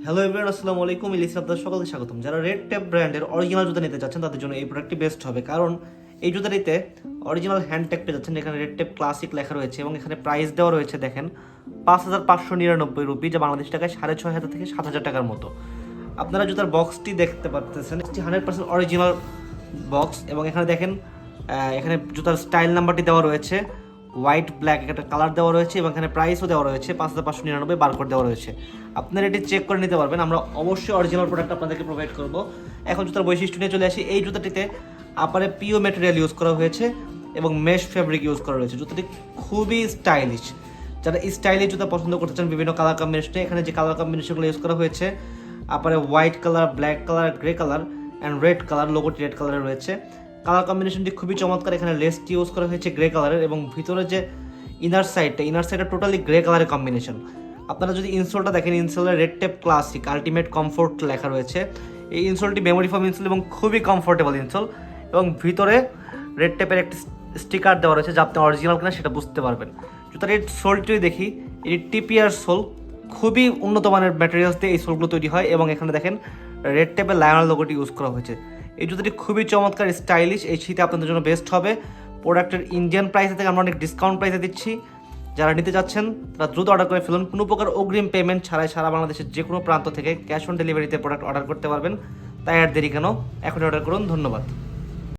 Hello everyone, আসসালামু আলাইকুম। ইলিশ আপনাদের সকলকে স্বাগতম। যারা রেড টেপ ব্র্যান্ডের অরিজিনাল জুতা নিতে চাচ্ছেন তাদের জন্য এই প্রোডাক্টটি বেস্ট হবে, কারণ এই জুতাটিতে অরিজিনাল হ্যান্ড ট্যাগ পেয়ে যাচ্ছেন। এখানে রেড টেপ ক্লাসিক লেখা রয়েছে এবং এখানে প্রাইস দেওয়া রয়েছে দেখেন 5,599 রুপি, যা বাংলাদেশ টাকায় 6,500 থেকে 7,000 টাকার মতো। আপনারা জুতার বক্সটি দেখতে পাচ্ছেন, 100% অরিজিনাল বক্স। এবং এখানে দেখেন এখানে জুতার স্টাইল নাম্বারটি দেওয়া রয়েছে, হোয়াইট ব্ল্যাক একটা কালার দেওয়া রয়েছে এবং এখানে প্রাইসও দেওয়া রয়েছে 5,599 বারকোড দেওয়া রয়েছে। আপনারা এটি চেক করে নিতে পারবেন। আমরা অবশ্যই অরিজিনাল প্রোডাক্ট আপনাদেরকে প্রোভাইড করব। এখন জুতার বৈশিষ্ট্য নিয়ে চলে আসি। এই জুতাটিতে আপারে পিও ম্যাটেরিয়াল ইউজ করা হয়েছে এবং মেশ ফ্যাব্রিক ইউজ করা রয়েছে। জুতাটি খুবই স্টাইলিশ। যারা স্টাইলিশ জুতা পছন্দ করতে চান বিভিন্ন কালার কম্বিনেশনে, এখানে যে কালার কম্বিনেশনগুলো ইউজ করা হয়েছে আপারে white colour, black colour, grey colour and red colour, লোগোটি রেড কালারের রয়েছে। কালার কম্বিনেশনটি খুবই চমৎকার। এখানে লেসটি ইউজ করা হয়েছে গ্রে কালারের এবং ভিতরে যে ইনার সাইডটা টোটালি গ্রে কালারের কম্বিনেশন। আপনারা যদি ইনসোলটা দেখেন, ইনসোলের red tape classic ultimate comfort লেখা রয়েছে। এই ইনসোলটি মেমোরি ফোম ইনসোল এবং খুবই কমফোর্টেবল ইনসোল, এবং ভিতরে রেড টেপের একটি স্টিকার দেওয়া রয়েছে যা আপনি অরিজিনাল কিনা সেটা বুঝতে পারবেন। জুতার এই সোলটি দেখি, এটি টিপিআর সোল, খুবই উন্নত মানের ম্যাটেরিয়ালস দিয়ে এই সোলগুলো তৈরি হয় এবং এখানে দেখেন রেড টেপের লায়নার লোগোটি ইউজ করা হয়েছে। এই জুতাটি খুবই চমৎকার, স্টাইলিশ। এই শীতে আপনাদের জন্য বেস্ট হবে। প্রোডাক্টের ইন্ডিয়ান প্রাইসে থেকে আমরা অনেক ডিসকাউন্ট প্রাইসে দিচ্ছি। যারা নিতে চাচ্ছেন তারা দ্রুত অর্ডার করে ফেলুন। কোনো প্রকার অগ্রিম পেমেন্ট ছাড়াই সারা বাংলাদেশের যে কোনো প্রান্ত থেকে ক্যাশ অন ডেলিভারিতে প্রোডাক্ট অর্ডার করতে পারবেন। তাই আর দেরি কেন, এখনই অর্ডার করুন। ধন্যবাদ।